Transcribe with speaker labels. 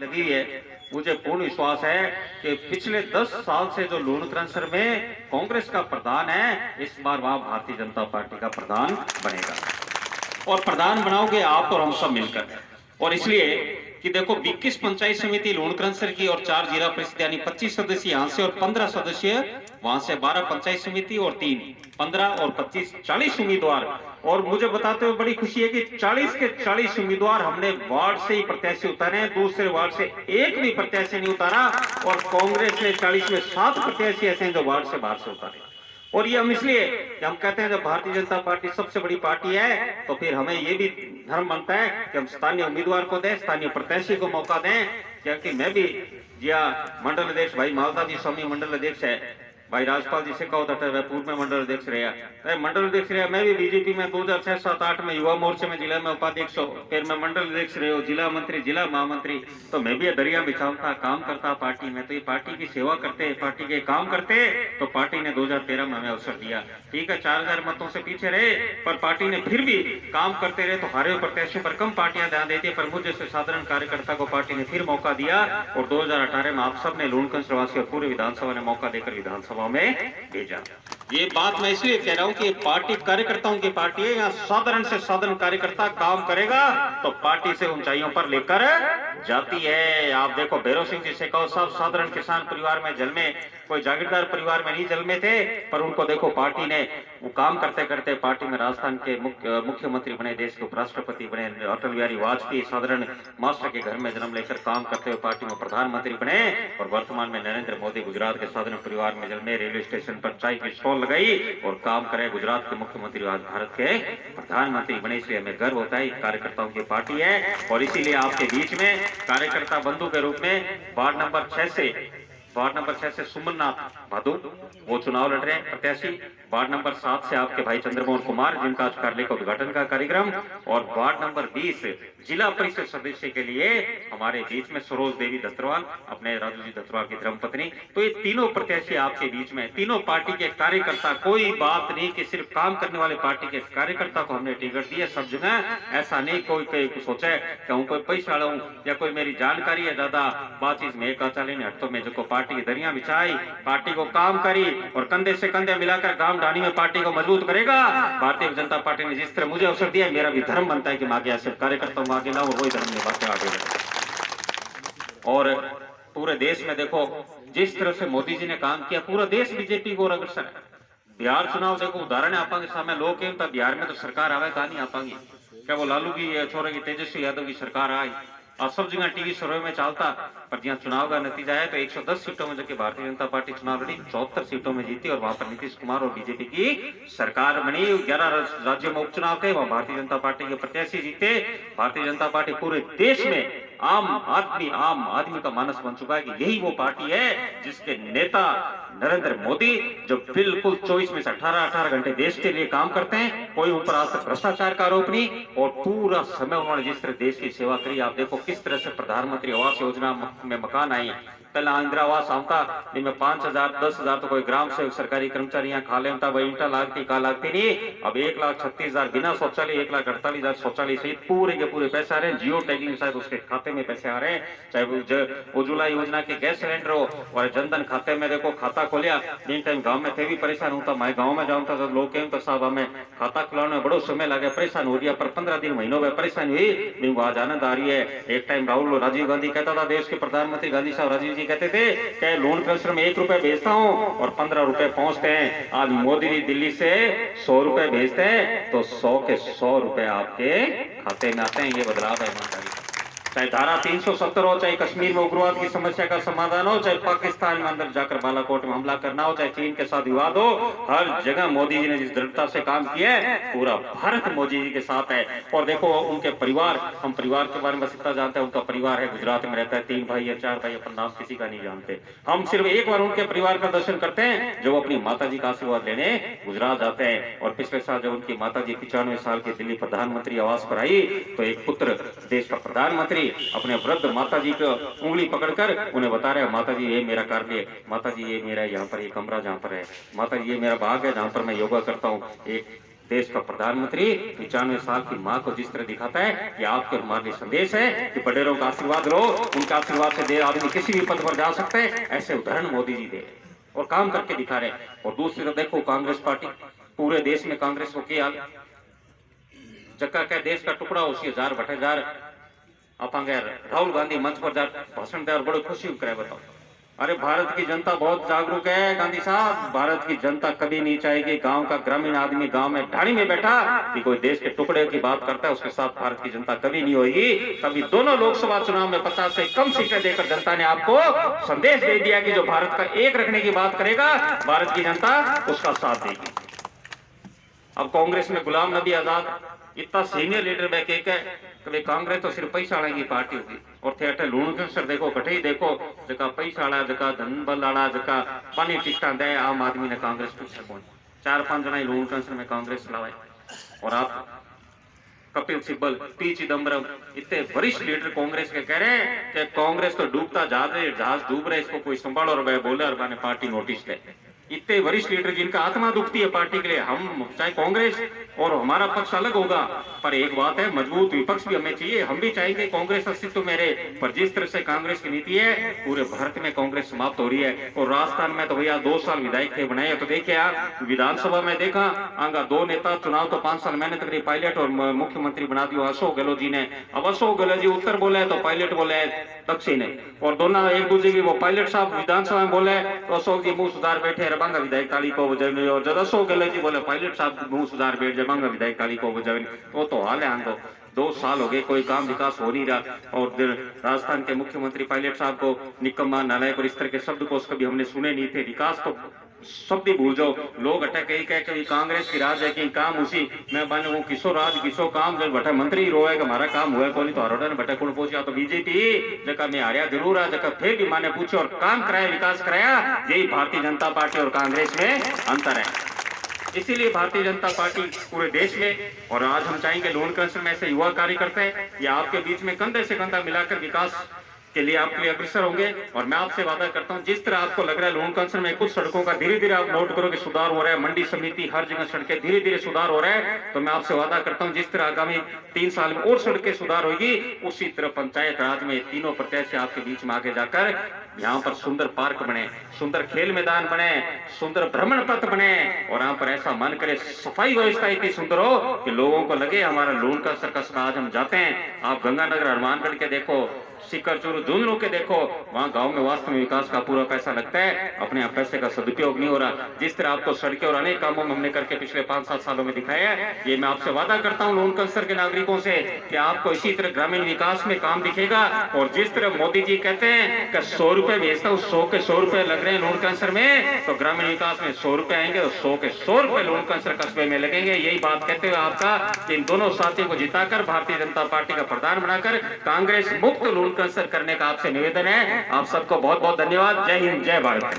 Speaker 1: लगी है। मुझे पूर्ण विश्वास है कि पिछले 10 साल से जो लूणकरणसर में कांग्रेस का प्रधान है, इस बार वहां भारतीय जनता पार्टी का प्रधान बनेगा। और प्रधान बनाओगे आप और हम सब मिलकर। और इसलिए कि देखो 21 पंचायत समिति लूणकरणसर की और 4 जिला परिषद यानी 25 सदस्य यहाँ से और 15 सदस्य वहां से, 12 पंचायत समिति और 3 15 और 25 40 उम्मीदवार। और मुझे बताते हुए बड़ी खुशी है कि 40 के 40 उम्मीदवार हमने वार्ड से ही प्रत्याशी उतारे, दूसरे वार्ड से एक भी प्रत्याशी नहीं उतारा। और कांग्रेस ने 40 में 7 प्रत्याशी ऐसे हैं जो वार्ड से बाहर से उतारे। और ये हम इसलिए हम कहते हैं जब भारतीय जनता पार्टी सबसे बड़ी पार्टी है, तो फिर हमें ये भी धर्म बनता है कि हम स्थानीय उम्मीदवार को दें, स्थानीय प्रत्याशी को मौका दें। क्योंकि मैं भी जिया मंडल अध्यक्ष भाई मालदा जी स्वामी मंडल अध्यक्ष है, भाई राजपाल जी से कहो वह पूर्व में मंडल अध्यक्ष रहा, मंडल अध्यक्ष रहा। मैं भी बीजेपी में 2006-07-08 में युवा मोर्चे में जिला में उपाध्यक्ष हो, फिर मैं मंडल अध्यक्ष रहे हो, जिला मंत्री, जिला महामंत्री। तो मैं भी दरिया बिछाता काम करता पार्टी में। तो ये पार्टी की सेवा करते, पार्टी के काम करते, तो पार्टी ने 2013 में हमें अवसर दिया। ठीक है, 4000 मतों से पीछे रहे, पर पार्टी ने फिर भी काम करते रहे। तो हारे प्रत्याशियों पर कम पार्टियां ध्यान देती है, पर मुझे जैसे साधारण कार्यकर्ता को पार्टी ने फिर मौका दिया। और 2018 में आप सब ने लूणकरणसर वासी और पूरे विधानसभा ने मौका देकर विधानसभा में भेजा। ये बात मैं इसलिए कह रहा हूं कि पार्टी कार्यकर्ताओं की पार्टी है। यहाँ साधारण से साधारण कार्यकर्ता काम करेगा तो पार्टी से ऊंचाइयों पर लेकर जाती है। आप देखो भैरव सिंह जी से कहो, सब साधारण किसान परिवार में जन्मे, कोई जागीरदार परिवार में नहीं जन्मे थे, पर उनको देखो पार्टी ने वो काम करते करते पार्टी में राजस्थान के मुख्यमंत्री बने, देश के उपराष्ट्रपति बने। अटल बिहारी वाजपेयी साधारण मास्टर के घर में जन्म लेकर काम करते हुए पार्टी में प्रधानमंत्री बने। और वर्तमान में नरेंद्र मोदी गुजरात के साधारण परिवार में जन्मे, रेलवे स्टेशन पर चाय की स्टॉल लगाई और काम करे। गुजरात के मुख्यमंत्री आज भारत के प्रधानमंत्री बने। इसलिए हमें गर्व होता है, कार्यकर्ताओं की पार्टी है। और इसीलिए आपके बीच में कार्यकर्ता बंधु के रूप में वार्ड नंबर 6 से सुमननाथ भादु वो चुनाव लड़ रहे हैं प्रत्याशी। वार्ड नंबर 7 से आपके भाई चंद्रमोहन कुमार, जिनका आज कार्यालय का उद्घाटन का कार्यक्रम। और वार्ड नंबर 20 जिला परिषद सदस्य के लिए हमारे बीच में सरोज देवी दत्तरवाल, अपने राजू जी दत्तरवाल की धर्मपत्नी। तो ये तीनों प्रत्याशी आपके बीच में, तीनों पार्टी के कार्यकर्ता। कोई बात नहीं कि सिर्फ काम करने वाले पार्टी के कार्यकर्ता को हमने टिकट दिया सब जगह। ऐसा नहीं कोई सोचे कि हूँ कोई पैसा वाला हूँ या कोई मेरी जानकारी है ज्यादा बातचीत में एक आचार्य ने हटो में जो पार्टी की दरिया बिछाई, पार्टी को काम करी और कंधे से कंधे मिलाकर गांव ढाणी में पार्टी को मजबूत करेगा। भारतीय जनता पार्टी ने जिस तरह मुझे अवसर दिया, मेरा भी धर्म बनता है कि मैं आगे ऐसे कार्यकर्ता हूं, आगे ना हो, वही धर्म निभा के आगे बढ़े। और पूरे देश में देखो जिस तरह से मोदी जी ने काम किया, पूरा देश बीजेपी को अग्रसर है। बिहार चुनाव देखो उदाहरण आपके सामने, लोग कहते हैं बिहार में तो सरकार आवे, कहा नहीं आपांगी। क्या वो लालू की छोरे की तेजस्वी यादव की सरकार आई और सब जगह टीवी सर्वे में चलता, पर जहाँ चुनाव का नतीजा है तो 110 सीटों में जबकि भारतीय जनता पार्टी चुनाव लड़ी, 74 सीटों में जीती और वहां पर नीतीश कुमार और बीजेपी की सरकार बनी। 11 राज्यों में उपचुनाव थे, वहां भारतीय जनता पार्टी के प्रत्याशी जीते। भारतीय जनता पार्टी पूरे देश में आम आदमी का मानस बन चुका है कि यही वो पार्टी है जिसके नेता नरेंद्र मोदी जो बिल्कुल 24 में से 18 घंटे देश के लिए काम करते हैं। कोई उन पर आज तक भ्रष्टाचार का आरोप नहीं और पूरा समय उन्होंने जिस तरह देश की सेवा करी। आप देखो किस तरह से प्रधानमंत्री आवास योजना में मकान आई, पहला इंदिरा आवास आता जिनमें 5000 10,000 तो कोई ग्राम सेवक सरकारी कर्मचारी यहाँ खा लेता, वही ईंटा लागती का लागती नहीं। अब 1,36,000 बिना शौचालय, 1,48,000 शौचालय सहित पूरे के पूरे पैसे आ रहे हैं। जियो टैगिंग शायद उसके खाते में पैसे आ रहे हैं, चाहे वो उज्ज्वला योजना के गैस सिलेंडर हो और जनधन खाते में देखो खाता खोलिया। इन टाइम गाँव में थे भी परेशान होता, मैं गाँव में जाऊँ तो लोग कहते तो साहब हमें खाता खुलाने में बड़ो समय लगे, परेशान हो गया, पर 15 दिन महीनों में परेशानी हुई। मेरे आज आनंद आ रही है। एक टाइम राजीव गांधी कहता था, देश के प्रधानमंत्री गांधी साहब राजीव जी कहते थे कि लूणकरणसर में 1 रुपए भेजता हूं और 15 रुपए पहुंचते हैं। आज मोदी जी दिल्ली से 100 रुपए भेजते हैं तो 100 के 100 रुपए आपके खाते में आते हैं। ये बदलाव है ईमानदारी। चाहे धारा 370 हो, चाहे कश्मीर में उग्रवाद की समस्या का समाधान हो, चाहे पाकिस्तान में अंदर जाकर बालाकोट में हमला करना हो, चाहे चीन के साथ विवाद हो, हर जगह मोदी जी ने जिस दृढ़ता से काम किया है, पूरा भारत मोदी जी के साथ है। और देखो उनके परिवार, हम परिवार के बारे में इतना जानते हैं, उनका परिवार है गुजरात में रहता है, 3 भाई या 4 भाई, अपन नाम किसी का नहीं जानते। हम सिर्फ एक बार उनके परिवार का दर्शन करते हैं जब अपनी माता जी का आशीर्वाद लेने गुजरात जाते हैं। और पिछले साल जब उनकी माता जी 95 साल की दिल्ली प्रधानमंत्री आवास पर आई तो एक पुत्र देश का प्रधानमंत्री अपने वृद्ध माता जी को उंगली पकड़कर उन्हें बता रहे हैं, माता जी ये मेरा कार्य, माता जी ये मेरा यहाँ पर ये कमरा जहाँ पर है, माता जी ये मेरा बाग है जहाँ पर मैं योगा करता हूँ। एक देश का प्रधानमंत्री 95 साल की माँ को जिस तरह दिखाता है कि आपके हमारे लिए संदेश है कि बड़ेरों का आशीर्वाद लो, उनका आशीर्वाद से दे आदमी किसी भी पद पर जा सकते हैं, ऐसे उदाहरण मोदी जी दे और काम करके दिखा रहे। और दूसरी तरफ देखो कांग्रेस पार्टी, पूरे देश में कांग्रेस को किया जक्का क्या देश का टुकड़ा उसी हजार बटे हजार आप राहुल गांधी मंच पर जा भाषण दे और बड़ी खुशी करे। बताओ, अरे भारत की जनता बहुत जागरूक है गांधी साहब, भारत की जनता कभी नहीं चाहेगी गांव का ग्रामीण आदमी गांव में ढाणी में बैठा कि कोई देश के टुकड़े की बात करता है उसके साथ भारत की जनता कभी नहीं होगी। कभी दोनों लोकसभा चुनाव में 50 से कम सीटें देकर जनता ने आपको संदेश दे दिया कि जो भारत का एक रखने की बात करेगा भारत की जनता उसका साथ देगी। अब कांग्रेस में गुलाम नबी आजाद इतना सीनियर लीडर बैक एक है, कभी कांग्रेस तो सिर्फ पैसा वाले की पार्टी होगी और थे अटे लूण कैंसर देखो कटे ही देखो जका पैसा वाला जका धन बल वाला जका पानी टिकटा दे आम आदमी ने कांग्रेस पीछे कौन 4-5 जना ही लूण कैंसर में कांग्रेस चलावे। और आप कपिल सिब्बल, पी चिदम्बरम इतने वरिष्ठ लीडर कांग्रेस के कह रहे हैं कि कांग्रेस तो डूबता जहाज है, जहाज डूब रहे इसको कोई संभालो और वह बोले और मैंने पार्टी नोटिस ले। इतने वरिष्ठ लीडर जिनका आत्मा दुखती है पार्टी के लिए, हम चाहे कांग्रेस और हमारा पक्ष अलग होगा पर एक बात है मजबूत विपक्ष भी हमें चाहिए, हम भी चाहेंगे कांग्रेस अस्तित्व में रहे। पर जिस तरह से कांग्रेस की नीति है पूरे भारत में कांग्रेस समाप्त हो रही है। और राजस्थान में तो भैया 2 साल विधायक थे बनाए, तो देखिए आप विधानसभा में देखा आंगा 2 नेता चुनाव तो 5 साल मेहनत करी पायलट और मुख्यमंत्री बना दिया अशोक गहलोत जी ने। अब अशोक गहलोत जी उत्तर बोले तो पायलट बोले दक्षिण है और दोनों एक दूसरे की वो पायलट साहब विधानसभा में बोले तो अशोक जी मुंह सुधार बैठे रबांगा विधायक ताली को बजावे और जब अशोक गहलोत जी बोले पायलट साहब मुंह सुधार बैठ जबांगा विधायक ताली को बजावे। तो हाल है आंदो 2 साल हो गए कोई काम विकास हो नहीं रहा और राजस्थान के मुख्यमंत्री पायलट साहब को निकम्मा नालायक और इस तरह के शब्द को कभी हमने सुने नहीं थे। विकास तो शब्द ही भूल जाओ, लोग अटक कही कह कि कांग्रेस की राज है कि काम उसी मैं बन वो किसो राज किसो काम जब बटा मंत्री रोए कि हमारा काम हुआ को नहीं तो हरोडा ने बटा कौन पहुंचा तो बीजेपी जगह में हारिया जरूर है जगह फिर भी माने पूछो और काम कराया विकास कराया। यही भारतीय जनता पार्टी और कांग्रेस में अंतर है। इसीलिए भारतीय जनता पार्टी पूरे देश में और आज हम चाहेंगे लोन कैंसर में ऐसे युवा कार्यकर्ता है या आपके बीच में कंधे से कंधा मिलाकर विकास के लिए आपके लिए अग्रसर होंगे। और मैं आपसे वादा करता हूं जिस तरह आपको लग रहा है लोन कैंसर में कुछ सड़कों का धीरे धीरे आप नोट करो कि सुधार हो रहा है, मंडी समिति हर जगह सड़कें धीरे धीरे सुधार हो रहा है, तो मैं आपसे वादा करता हूं जिस तरह आगामी 3 साल में और सड़कें सुधार होगी उसी तरह पंचायत राज में तीनों प्रत्याशी आपके बीच में आगे जाकर यहाँ पर सुंदर पार्क बने, सुंदर खेल मैदान बने, सुंदर भ्रमण पथ बने और यहाँ पर ऐसा मन करे सफाई व्यवस्था इतनी सुंदर हो कि लोगों को लगे हमारा लोन का सर्कस आज हम जाते हैं। आप गंगानगर हनुमानगढ़ के देखो, सिक्कर चूरू झुंझुनू के देखो, वहां गांव में वास्तव में विकास का पूरा पैसा लगता है, अपने आप पैसे का सदुपयोग नहीं हो रहा। जिस तरह आपको सड़कें और अनेक कामों में हमने करके पिछले 5-7 सालों में दिखाया है, ये मैं आपसे वादा करता हूं लोन कैंसर के नागरिकों से कि आपको इसी तरह ग्रामीण विकास में काम दिखेगा। और जिस तरह मोदी जी कहते हैं कि 100 रुपए भेजता हूं 100 के 100 रुपए लग रहे हैं लोन कैंसर में, तो ग्रामीण विकास में 100 रुपए आएंगे और 100 के 100 रुपए लोन कैंसर कस्बे में लगेंगे। यही बात कहते हुए आपका इन दोनों साथियों को जिताकर भारतीय जनता पार्टी का प्रधान बनाकर कांग्रेस मुक्त लोन कैंसर करने का आपसे निवेदन है। आप सबको बहुत बहुत धन्यवाद। जय हिंद, जय भारत।